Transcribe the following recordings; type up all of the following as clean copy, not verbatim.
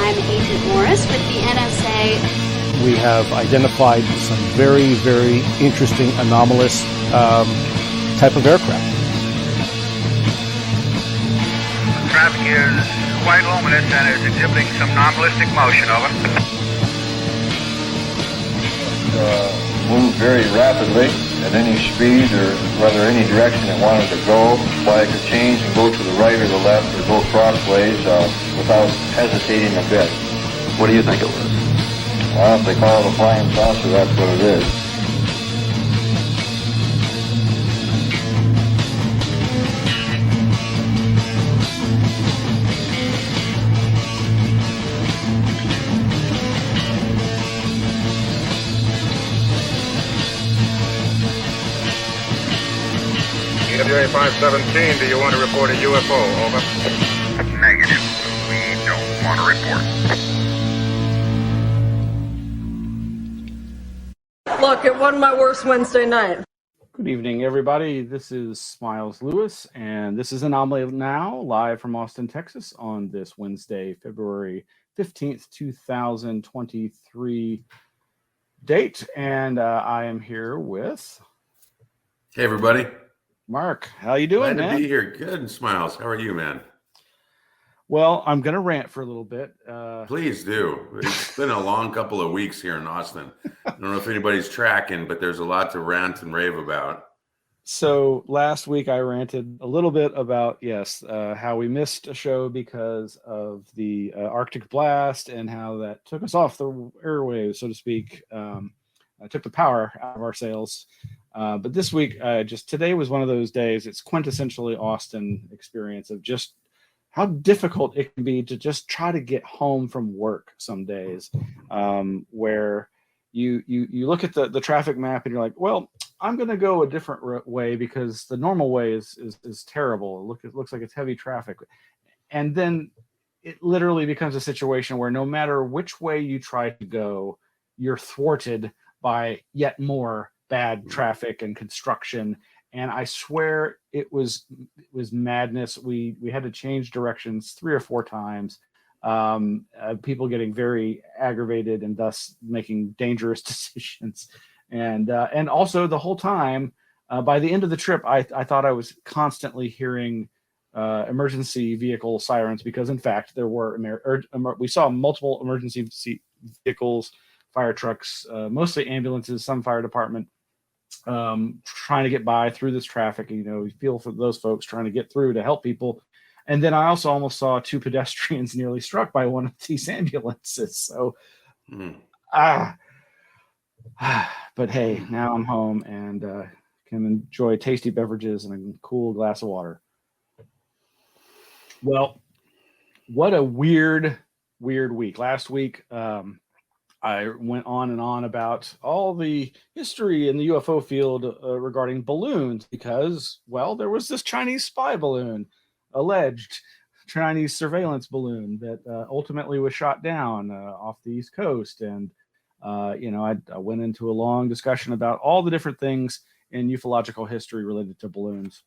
I'm Agent Morris with the NSA. We have identified some very, very interesting anomalous type of aircraft. The traffic is quite luminous and is exhibiting some anomalistic motion. Over. Move very rapidly at any speed or whether any direction it wanted to go. Why it could change and go to the right or the left or go crossways without hesitating a bit. What do you think it was? Well, if they call it a flying saucer, that's what it is. TWA 517, do you want to report a UFO? Over. Negative. We don't want to report. Look, it wasn't my worst Wednesday night. Good evening, everybody. This is Smiles Lewis, and this is Anomaly-NOW, live from Austin, Texas, on this Wednesday, February 15th, 2023 date. And I am here with... Hey, everybody. Mark. How you doing, Glad man? to be here. Good, Smiles. How are you, man? Well, I'm going to rant for a little bit. Please do. It's been a long couple of weeks here in Austin. I don't know if anybody's tracking, but there's a lot to rant and rave about. So last week I ranted a little bit about, how we missed a show because of the Arctic blast and how that took us off the airwaves, so to speak. Took the power out of our sails. But this week, today was one of those days. It's quintessentially Austin experience of just how difficult it can be to just try to get home from work some days, where you look at the traffic map and you're like, well, I'm going to go a different way because the normal way is terrible. It looks like it's heavy traffic. And then it literally becomes a situation where no matter which way you try to go, you're thwarted by yet more bad traffic and construction. And I swear it was madness. We had to change directions 3 or 4 times. People getting very aggravated and thus making dangerous decisions. And also the whole time, by the end of the trip, I thought I was constantly hearing emergency vehicle sirens because, in fact, there were we saw multiple emergency vehicles, fire trucks, mostly ambulances, some fire department, trying to get by through this traffic. You feel for those folks trying to get through to help people. And then I also almost saw 2 pedestrians nearly struck by one of these ambulances. So, but hey, now I'm home and can enjoy tasty beverages and a cool glass of water. Well, what a weird week. Last week, I went on and on about all the history in the UFO field regarding balloons because, well, there was this Chinese spy balloon, alleged Chinese surveillance balloon that ultimately was shot down off the East Coast. And, I went into a long discussion about all the different things in ufological history related to balloons,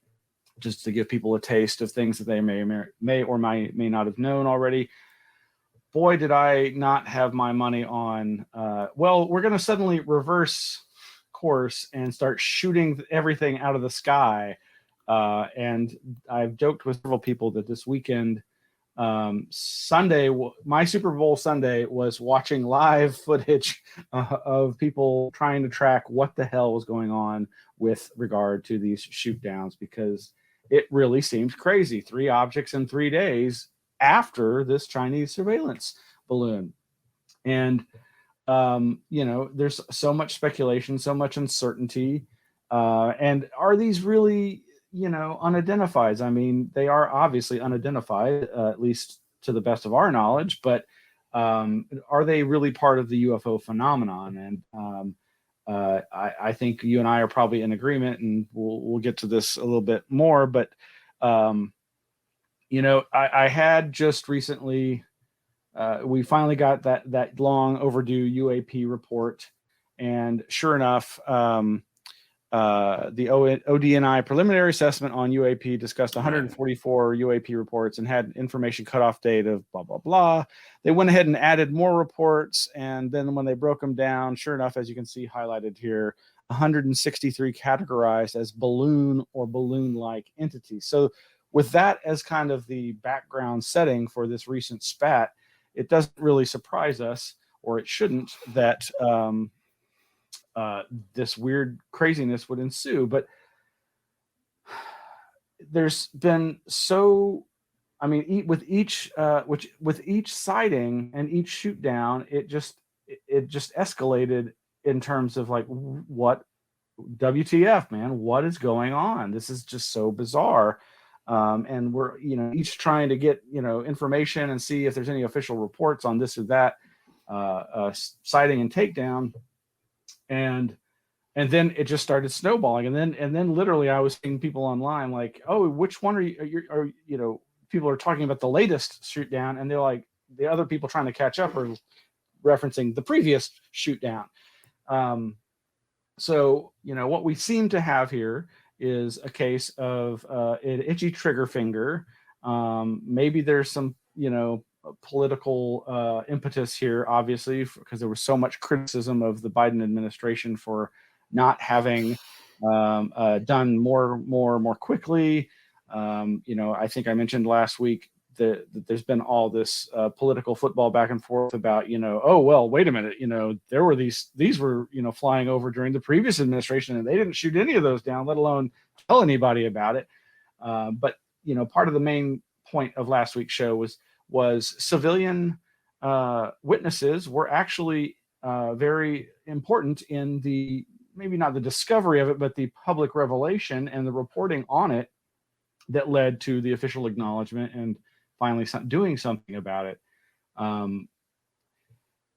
just to give people a taste of things that they may or may not have known already. Boy, did I not have my money on, we're going to suddenly reverse course and start shooting everything out of the sky. And I've joked with several people that this weekend, Sunday, my Super Bowl Sunday was watching live footage of people trying to track what the hell was going on with regard to these shoot downs, because it really seemed crazy. 3 objects in 3 days after this Chinese surveillance balloon. And, there's so much speculation, so much uncertainty. And are these really, unidentified? I mean, they are obviously unidentified, at least to the best of our knowledge, but are they really part of the UFO phenomenon? And I think you and I are probably in agreement, and we'll get to this a little bit more, but I had just recently, we finally got that long overdue UAP report. And sure enough, the ODNI preliminary assessment on UAP discussed 144 UAP reports and had information cutoff date of blah, blah, blah. They went ahead and added more reports. And then when they broke them down, sure enough, as you can see highlighted here, 163 categorized as balloon or balloon-like entities. So with that as kind of the background setting for this recent spat, it doesn't really surprise us, or it shouldn't, that this weird craziness would ensue. But there's been with each sighting and each shoot down, it just escalated in terms of like, what WTF, man, what is going on? This is just so bizarre. And we're, each trying to get, information and see if there's any official reports on this or that sighting and takedown. And then it just started snowballing. And then literally I was seeing people online like, oh, which one are you, people are talking about the latest shoot down. And they're like, the other people trying to catch up are referencing the previous shoot down. So, what we seem to have here is a case of an itchy trigger finger. Maybe there's some, political impetus here, obviously, because there was so much criticism of the Biden administration for not having done more quickly. I think I mentioned last week that there's been all this political football back and forth about, oh, well, wait a minute, there were these were, flying over during the previous administration and they didn't shoot any of those down, let alone tell anybody about it. But, part of the main point of last week's show was civilian witnesses were actually very important in the, maybe not the discovery of it, but the public revelation and the reporting on it that led to the official acknowledgement and finally doing something about it.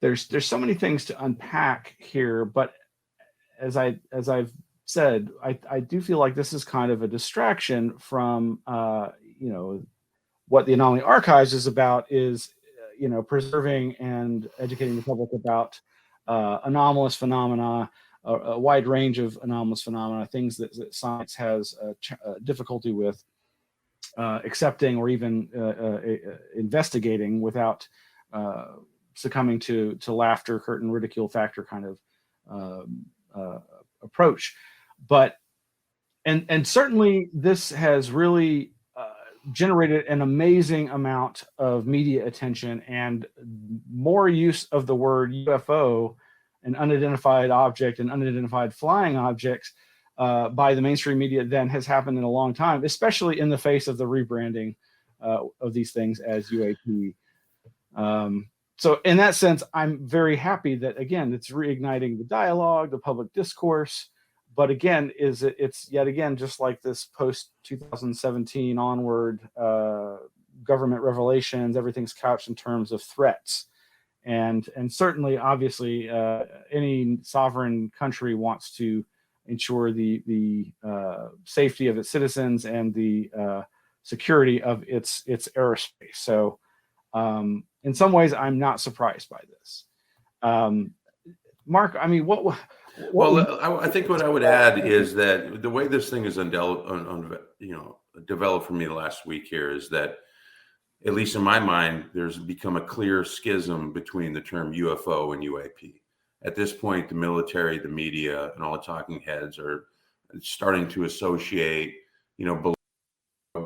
There's so many things to unpack here, but as I've said, I do feel like this is kind of a distraction from what the Anomaly Archives is about, is preserving and educating the public about anomalous phenomena, a wide range of anomalous phenomena, things that science has difficulty with accepting or even investigating without succumbing to laughter, curtain, ridicule factor kind of approach. But and certainly this has really generated an amazing amount of media attention and more use of the word UFO, an unidentified object, and unidentified flying objects by the mainstream media than has happened in a long time, especially in the face of the rebranding of these things as UAP. So in that sense, I'm very happy that, again, it's reigniting the dialogue, the public discourse. But again, it's yet again, just like this post 2017 onward government revelations, everything's couched in terms of threats. And certainly, obviously, any sovereign country wants to ensure the safety of its citizens and the security of its aerospace. So in some ways, I'm not surprised by this. Mark, I mean, I think what I would add is that the way this thing is developed for me the last week here is that, at least in my mind, there's become a clear schism between the term UFO and UAP. At this point, the military, the media, and all the talking heads are starting to associate,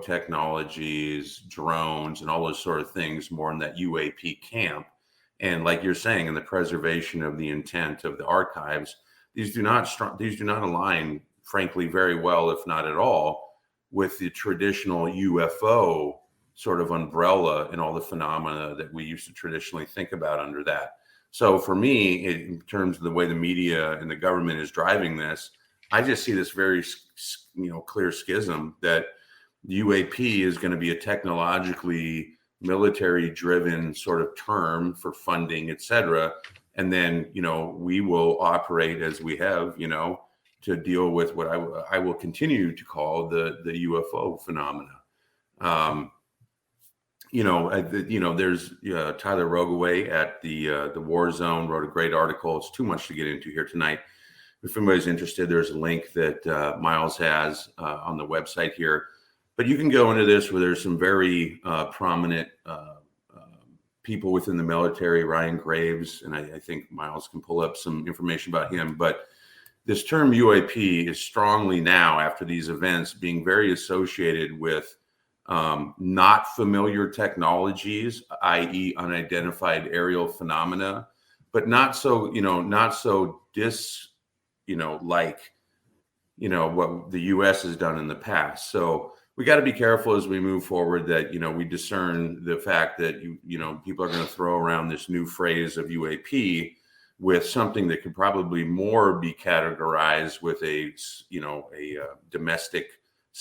technologies, drones, and all those sort of things more in that UAP camp. And like you're saying, in the preservation of the intent of the archives, these do not align, frankly, very well, if not at all, with the traditional UFO sort of umbrella and all the phenomena that we used to traditionally think about under that. So for me, in terms of the way the media and the government is driving this, I just see this very, clear schism that the UAP is going to be a technologically military-driven sort of term for funding, et cetera. And then, we will operate as we have, to deal with what I will continue to call the UFO phenomena. There's Tyler Rogaway at the War Zone wrote a great article. It's too much to get into here tonight. if anybody's interested, there's a link that Miles has on the website here. But you can go into this where there's some very prominent people within the military, Ryan Graves, and I think Miles can pull up some information about him. But this term UAP is strongly now, after these events, being very associated with not familiar technologies, i.e. unidentified aerial phenomena, but not so, not so like, what the U.S. has done in the past. So we got to be careful as we move forward that, we discern the fact that, people are going to throw around this new phrase of UAP with something that could probably more be categorized with a domestic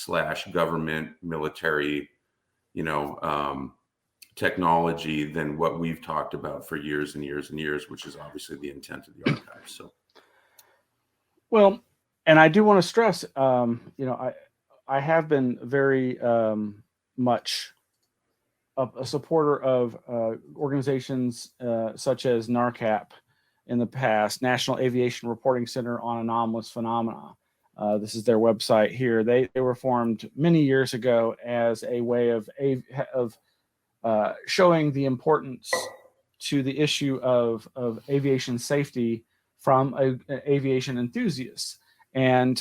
/ government military, technology than what we've talked about for years and years and years, which is obviously the intent of the archives. So, well, and I do want to stress, I have been very much a supporter of organizations such as NARCAP in the past, National Aviation Reporting Center on Anomalous Phenomena. This is their website here. They were formed many years ago as a way of showing the importance to the issue of aviation safety from an aviation enthusiast. And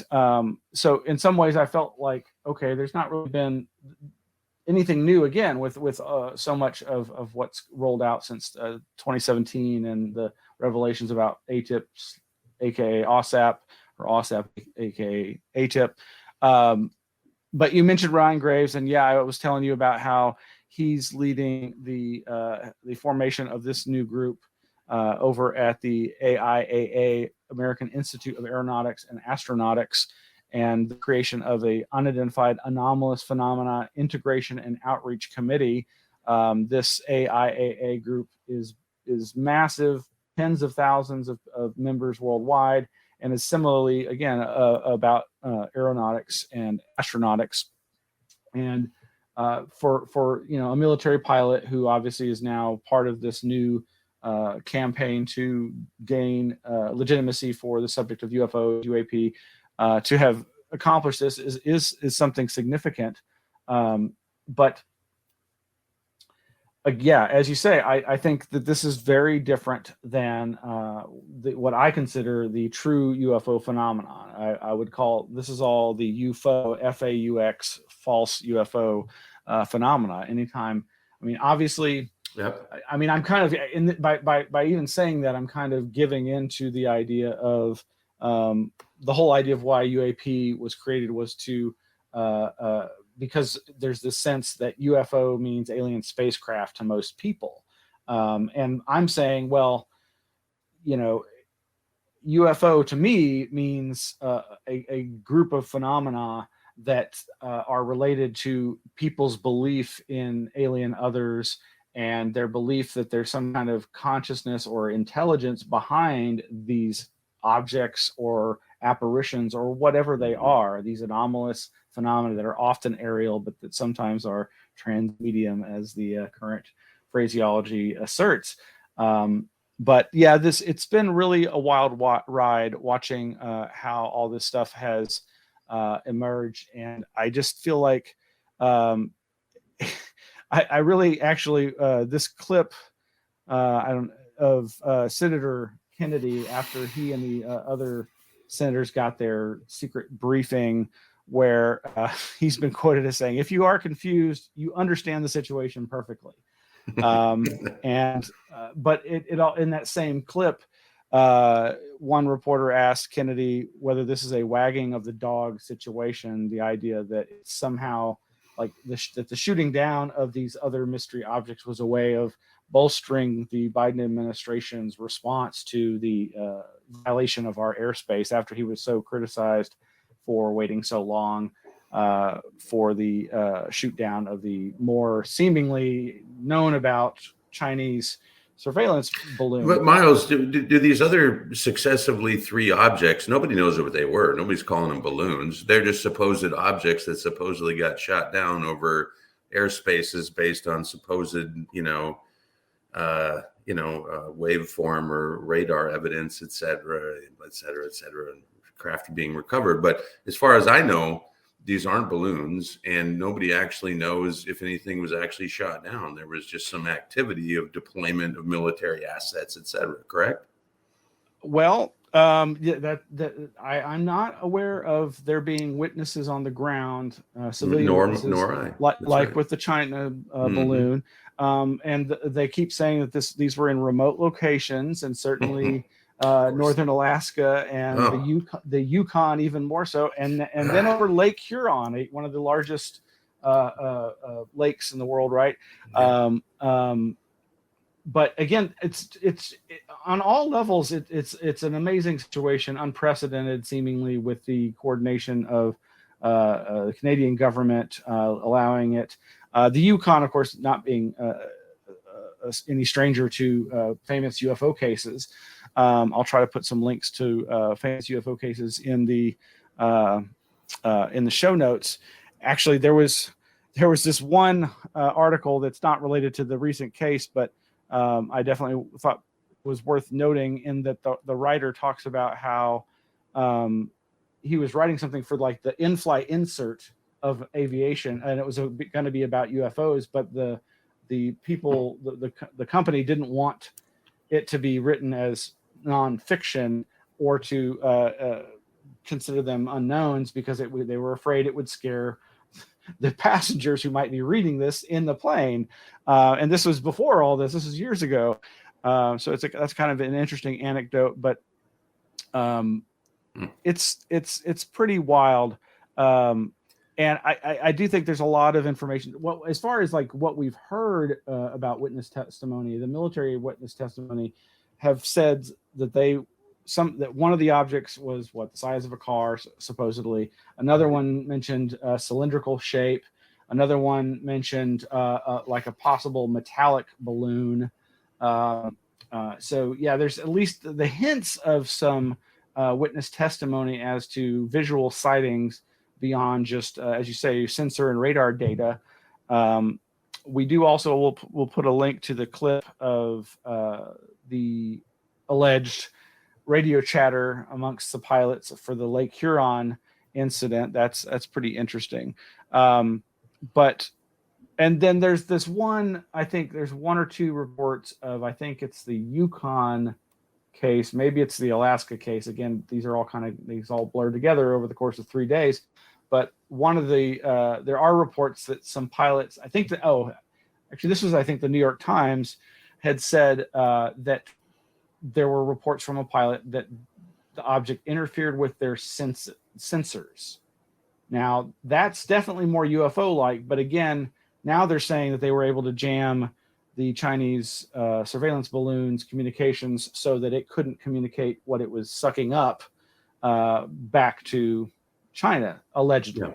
so in some ways I felt like, okay, there's not really been anything new again with so much of what's rolled out since 2017 and the revelations about ATIPs, aka OSAP, or OSAP, aka ATIP. But you mentioned Ryan Graves, and yeah, I was telling you about how he's leading the formation of this new group over at the AIAA, American Institute of Aeronautics and Astronautics, and the creation of a Unidentified Anomalous Phenomena Integration and Outreach Committee. This AIAA group is massive, tens of thousands of members worldwide, and is similarly, again, about aeronautics and astronautics. And for a military pilot who obviously is now part of this new campaign to gain legitimacy for the subject of UFO, UAP, to have accomplished this is something significant. But yeah, as you say, I think that this is very different than what I consider the true UFO phenomenon. I would call this is all the UFO, FAUX, false UFO phenomena. Anytime, I mean, obviously, yep. I mean, I'm kind of by even saying that, I'm kind of giving into the idea of the whole idea of why UAP was created was to because there's this sense that UFO means alien spacecraft to most people. And I'm saying, well, UFO to me means a group of phenomena that are related to people's belief in alien others and their belief that there's some kind of consciousness or intelligence behind these objects or apparitions or whatever they are, these anomalous phenomena that are often aerial, but that sometimes are transmedium, as the current phraseology asserts. But yeah, it's been really a wild ride watching how all this stuff has emerged, and I just feel like I really actually this clip of Senator Kennedy after he and the other senators got their secret briefing, where he's been quoted as saying, "If you are confused, you understand the situation perfectly." But it all in that same clip, one reporter asked Kennedy whether this is a wagging of the dog situation, the idea that it's somehow like that the shooting down of these other mystery objects was a way of bolstering the Biden administration's response to the violation of our airspace after he was so criticized for waiting so long for the shoot down of the more seemingly known about Chinese surveillance balloon. But Miles, do these other successively 3 objects, nobody knows what they were. Nobody's calling them balloons. They're just supposed objects that supposedly got shot down over airspaces based on supposed, waveform or radar evidence, et cetera, and craft being recovered. But as far as I know, these aren't balloons, and nobody actually knows if anything was actually shot down. There was just some activity of deployment of military assets, et cetera. Correct? Well, I'm not aware of there being witnesses on the ground, civilian witnesses, nor I. like right. with the China balloon. And they keep saying that these were in remote locations, and certainly northern Alaska and the Yukon even more so, and then over Lake Huron, one of the largest lakes in the world, right? But again, it's on all levels. It's an amazing situation, unprecedented seemingly, with the coordination of the Canadian government allowing it. The Yukon, of course, not being any stranger to famous UFO cases. I'll try to put some links to famous UFO cases in the show notes. Actually, there was this one article that's not related to the recent case, but I definitely thought was worth noting, in that the writer talks about how he was writing something for like the in-flight insert of aviation, and it was going to be about UFOs, but the people, the company didn't want it to be written as nonfiction or to consider them unknowns, because they were afraid it would scare the passengers who might be reading this in the plane. And this was before all this. This is years ago. So that's kind of an interesting anecdote, but it's pretty wild. And I do think there's a lot of information. Well, as far as like what we've heard about witness testimony, the military witness testimony have said that that one of the objects was the size of a car, supposedly. Another one mentioned cylindrical shape. Another one mentioned like a possible metallic balloon. So yeah, there's at least the hints of some witness testimony as to visual sightings beyond just, as you say, sensor and radar data. We do also, we'll put a link to the clip of the alleged radio chatter amongst the pilots for the Lake Huron incident. That's pretty interesting. And then there's this one, I think there's one or two reports of, I think it's the Yukon case, maybe it's the Alaska case. Again, these all blur together over the course of 3 days. But one of there are reports that some pilots, I think this was, I think, the New York Times had said that there were reports from a pilot that the object interfered with their sensors. Now, that's definitely more UFO-like, but again, now they're saying that they were able to jam the Chinese surveillance balloon's communications so that it couldn't communicate what it was sucking up back to China, allegedly.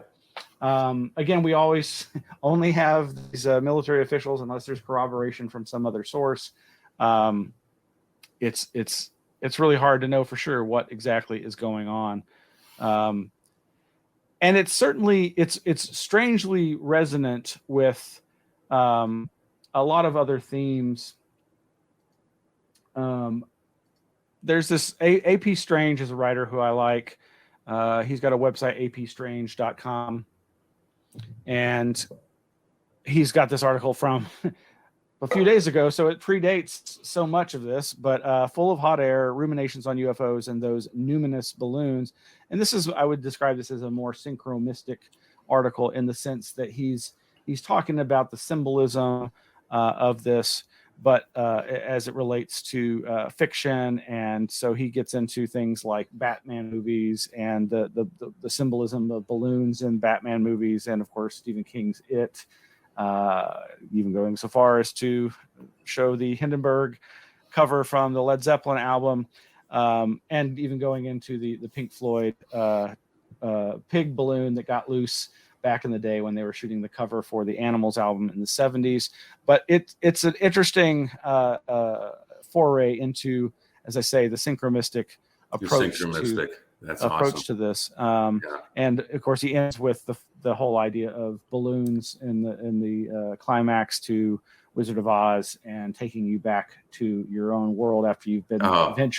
Yeah. Again, we always only have these military officials unless there's corroboration from some other source. It's really hard to know for sure what exactly is going on. And it's certainly, it's strangely resonant with a lot of other themes. There's this AP Strange is a writer who I like. He's got a website, apstrange.com. And he's got this article from a few days ago, so it predates so much of this, but full of hot air, ruminations on UFOs and those numinous balloons. And this is, I would describe this as a more synchromistic article, in the sense that he's talking about the symbolism of this, but as it relates to fiction. And so he gets into things like Batman movies and the symbolism of balloons in Batman movies, and of course Stephen King's It. Even going so far as to show the Hindenburg cover from the Led Zeppelin album, and even going into the Pink Floyd pig balloon that got loose back in the day when they were shooting the cover for the Animals album in the 70s. But it's an interesting foray into, as I say, the synchromistic approach That's approach awesome. to this. Yeah. And of course, he ends with the whole idea of balloons in the climax to Wizard of Oz and taking you back to your own world after you've been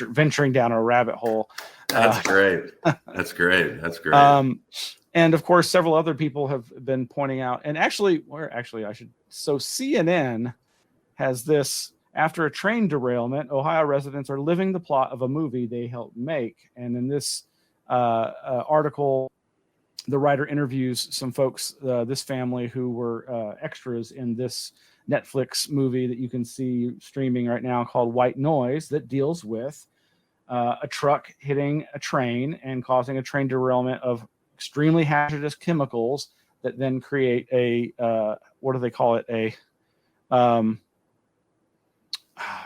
venturing down a rabbit hole. That's great. That's great. That's great. And of course, several other people have been pointing out, and so CNN has this: after a train derailment, Ohio residents are living the plot of a movie they helped make. And in this article, the writer interviews some folks, this family who were extras in this Netflix movie that you can see streaming right now called White Noise, that deals with a truck hitting a train and causing a train derailment of extremely hazardous chemicals that then create a what do they call it?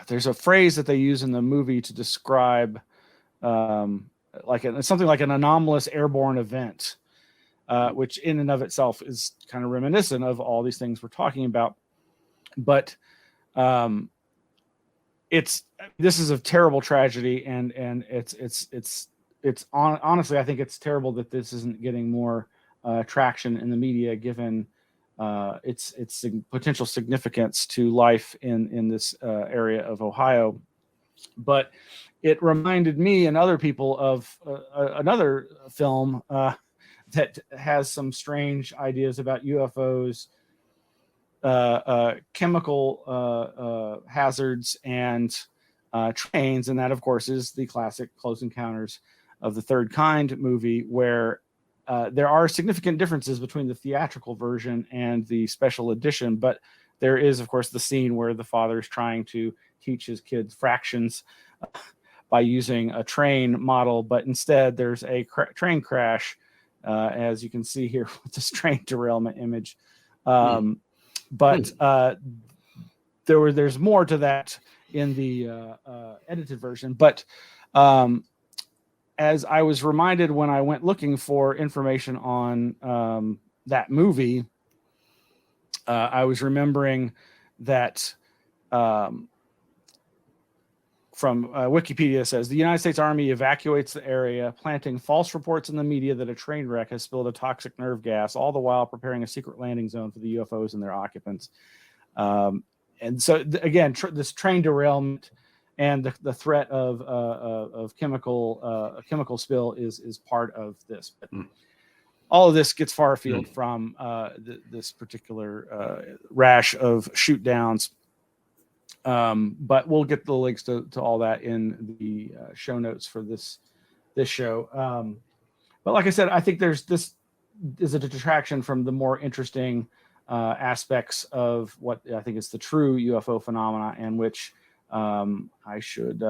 There's a phrase that they use in the movie to describe something like an anomalous airborne event, which in and of itself is kind of reminiscent of all these things we're talking about. But this is a terrible tragedy, and it's honestly, I think it's terrible that this isn't getting more traction in the media, given its potential significance to life in this area of Ohio. But it reminded me and other people of another film that has some strange ideas about UFOs, chemical hazards, and trains, and that, of course, is the classic Close Encounters of the Third Kind movie, where there are significant differences between the theatrical version and the special edition. But there is, of course, the scene where the father is trying to teach his kids fractions by using a train model, but instead there's a train crash, as you can see here with this train derailment image. But there's more to that in the edited version. But as I was reminded when I went looking for information on that movie, I was remembering that from Wikipedia says the United States Army evacuates the area, planting false reports in the media that a train wreck has spilled a toxic nerve gas, all the while preparing a secret landing zone for the UFOs and their occupants. And so again, this train derailment and the threat of chemical spill is part of this. But all of this gets far afield from this particular rash of shoot downs. But we'll get the links to all that in the show notes for this show. But like I said, I think this is a detraction from the more interesting aspects of what I think is the true UFO phenomena, and which I should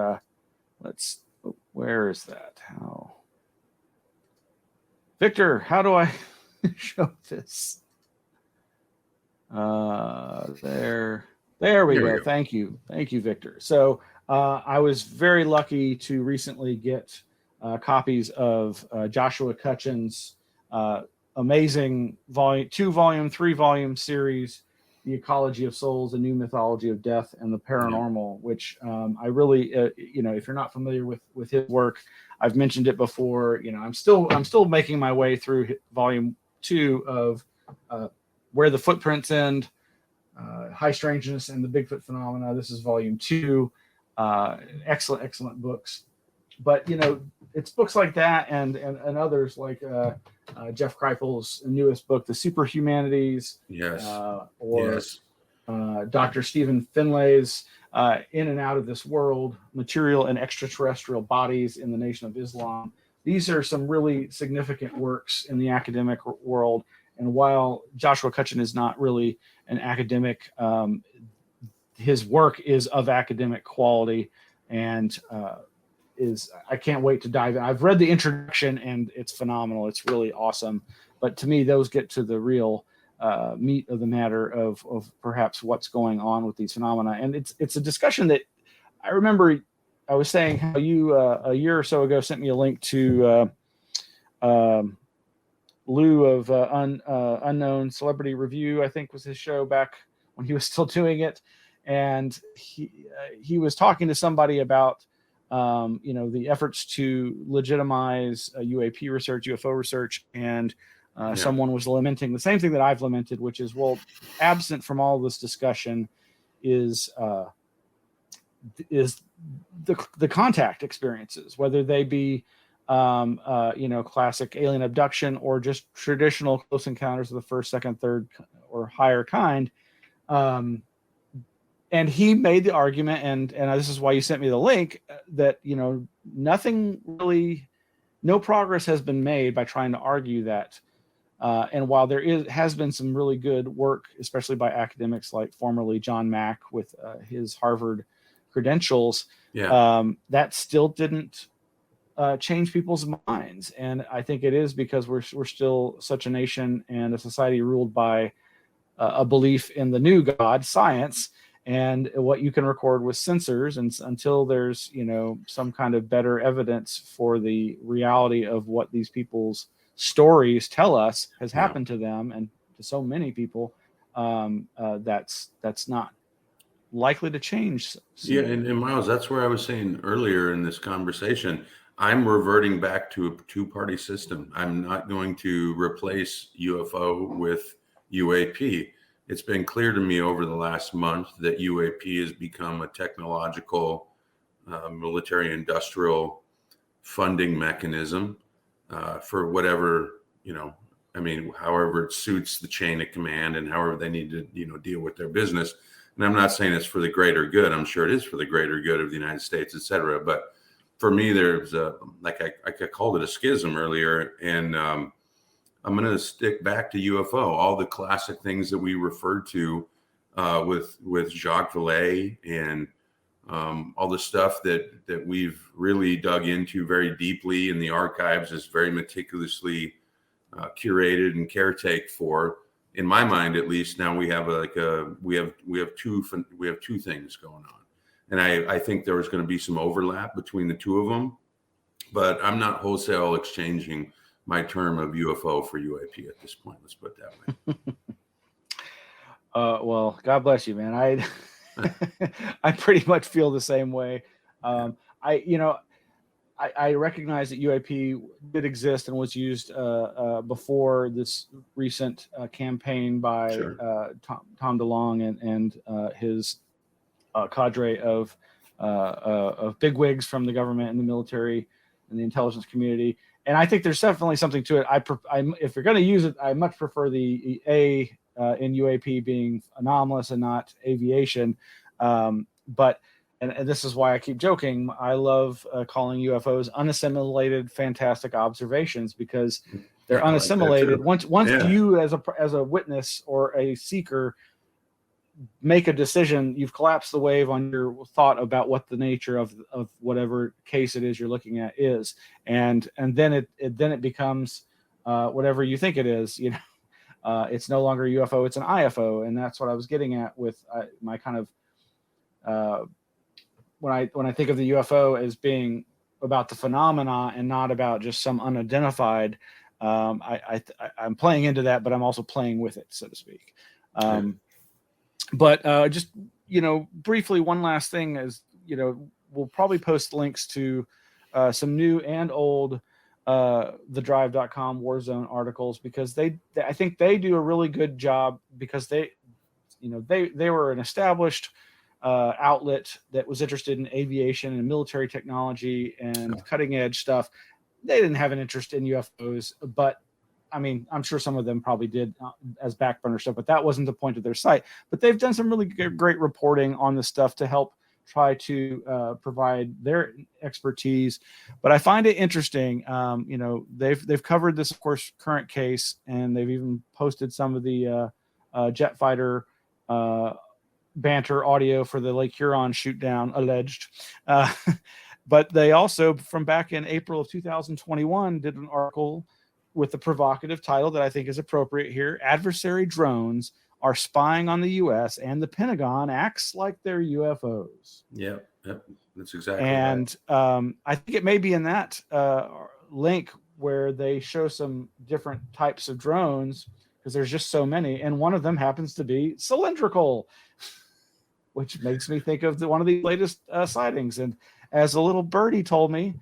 where is that? How, Victor, how do I show this? There we go. Thank you, Victor. So I was very lucky to recently get copies of Joshua Cutchin's amazing volume, 3-volume series, The Ecology of Souls, A New Mythology of Death and the Paranormal, which I really, if you're not familiar with his work, I've mentioned it before. I'm still making my way through volume 2 of Where the Footprints End, High Strangeness and the Bigfoot Phenomena. This is volume 2. Excellent books. But it's books like that and others like Jeff Kripal's newest book, The Superhumanities, Dr. Stephen Finlay's In and Out of This World, Material and Extraterrestrial Bodies in the Nation of Islam. These are some really significant works in the academic world. And while Joshua Cutchin is not really an academic, his work is of academic quality, and I can't wait to dive in. I've read the introduction and it's phenomenal. It's really awesome. But to me, those get to the real meat of the matter of perhaps what's going on with these phenomena. And it's a discussion that I remember I was saying how you a year or so ago sent me a link to Lou of Unknown Celebrity Review, I think was his show back when he was still doing it. And he was talking to somebody about the efforts to legitimize UAP research, UFO research, and someone was lamenting the same thing that I've lamented, which is, well, absent from all this discussion is the contact experiences, whether they be classic alien abduction or just traditional close encounters of the first, second, third, or higher kind. And he made the argument, and this is why you sent me the link, that no progress has been made by trying to argue that. And while has been some really good work, especially by academics like formerly John Mack with his Harvard credentials, that still didn't change people's minds. And I think it is because we're still such a nation and a society ruled by a belief in the new God, science, and what you can record with sensors. And until there's some kind of better evidence for the reality of what these people's stories tell us has happened to them and to so many people, that's not likely to change. And Miles, that's where I was saying earlier in this conversation, I'm reverting back to a two-party system. I'm not going to replace UFO with UAP. It's been clear to me over the last month that UAP has become a technological, military industrial funding mechanism for whatever, however it suits the chain of command and however they need to, deal with their business. And I'm not saying it's for the greater good. I'm sure it is for the greater good of the United States, et cetera. But for me, there's I called it a schism earlier, and I'm going to stick back to UFO, all the classic things that we referred to with Jacques Vallée and all the stuff that we've really dug into very deeply in the archives is very meticulously curated and caretaked for. In my mind, at least, now we have we have two things going on, and I think there was going to be some overlap between the two of them, but I'm not wholesale exchanging my term of UFO for UAP at this point. Let's put it that way. Well, God bless you, man. I pretty much feel the same way. I recognize that UAP did exist and was used before this recent campaign by Tom DeLonge and his cadre of bigwigs from the government and the military and the intelligence community. And I think there's definitely something to it. If you're going to use it, I much prefer the A in UAP being anomalous and not aviation. But this is why I keep joking. I love calling UFOs unassimilated, fantastic observations, because they're unassimilated. Once you, as a witness or a seeker, make a decision, you've collapsed the wave on your thought about what the nature of whatever case it is you're looking at is, and then it becomes whatever you think it is. It's no longer a UFO, it's an IFO, and that's what I was getting at with my kind of when I think of the UFO as being about the phenomena and not about just some unidentified. I'm playing into that, but I'm also playing with it, so to speak. But just, briefly, one last thing is, we'll probably post links to some new and old thedrive.com Warzone articles, because I think they do a really good job, because they were an established outlet that was interested in aviation and military technology and cutting edge stuff. They didn't have an interest in UFOs, but I mean, I'm sure some of them probably did as back burner stuff, but that wasn't the point of their site. But they've done some really great reporting on this stuff to help try to provide their expertise. But I find it interesting. They've covered this, of course, current case, and they've even posted some of the jet fighter banter audio for the Lake Huron shoot down, alleged. But they also, from back in April of 2021, did an article with the provocative title that I think is appropriate here: "Adversary drones are spying on the U.S. and the Pentagon acts like they're UFOs." Yep, that's exactly and right. I think it may be in that link where they show some different types of drones, because there's just so many, and one of them happens to be cylindrical, which makes me think of one of the latest sightings. And as a little birdie told me,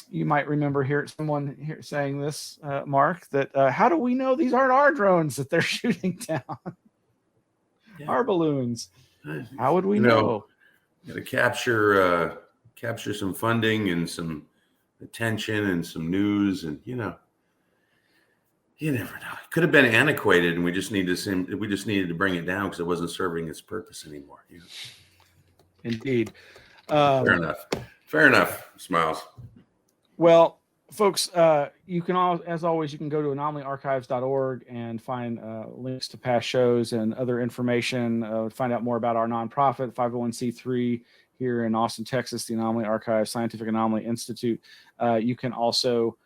you might remember someone here saying this, Mark, that how do we know these aren't our drones that they're shooting down? Yeah. Our balloons. How would we know? Got to capture some funding and some attention and some news, and you never know. It could have been antiquated, and we just needed to bring it down because it wasn't serving its purpose anymore. Indeed. Fair enough. Smiles. Well, folks, you can as always, you can go to anomalyarchives.org and find links to past shows and other information. Find out more about our nonprofit 501c3 here in Austin, Texas, the Anomaly Archives Scientific Anomaly Institute. You can also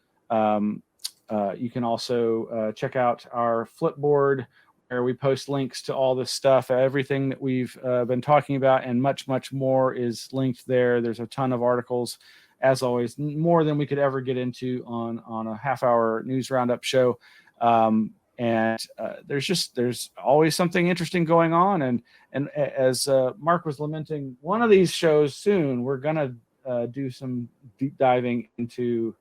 check out our Flipboard, where we post links to all this stuff. Everything that we've been talking about and much, much more is linked there. There's a ton of articles. As always, more than we could ever get into on a half-hour news roundup show, and there's always something interesting going on. And as Mark was lamenting, one of these shows soon, we're gonna do some deep diving into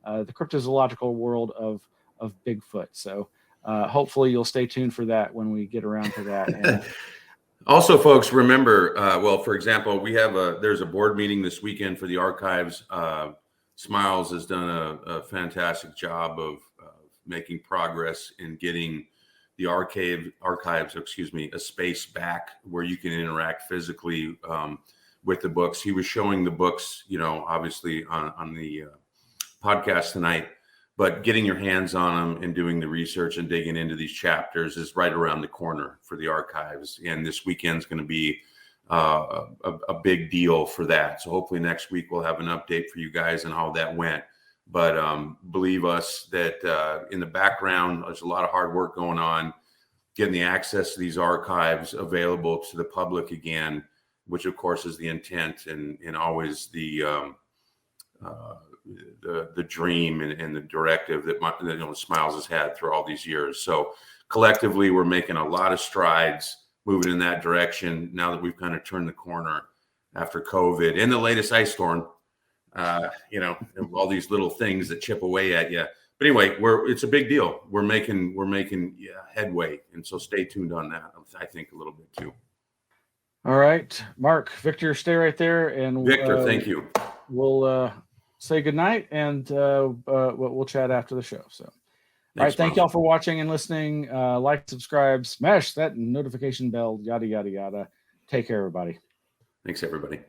the cryptozoological world of Bigfoot. So hopefully you'll stay tuned for that when we get around to that. And also, folks, remember, for example, there's a board meeting this weekend for the archives. Smiles has done a fantastic job of making progress in getting the archives, a space back where you can interact physically with the books. He was showing the books, obviously on the podcast tonight, but getting your hands on them and doing the research and digging into these chapters is right around the corner for the archives. And this weekend's going to be a big deal for that. So hopefully next week we'll have an update for you guys on how that went. But believe us that in the background, there's a lot of hard work going on, getting the access to these archives available to the public again, which of course is the intent and always the dream and the directive that Smiles has had through all these years. So collectively, we're making a lot of strides moving in that direction now that we've kind of turned the corner after COVID and the latest ice storm. All these little things that chip away at you. But anyway, it's a big deal. We're making headway, and so stay tuned on that. I think a little bit too. All right, Mark, Victor, stay right there, and Victor, thank you. We'll say goodnight, and we'll chat after the show. So, all right, thank y'all for watching and listening. Like, subscribe, smash that notification bell, yada, yada, yada. Take care, everybody. Thanks, everybody.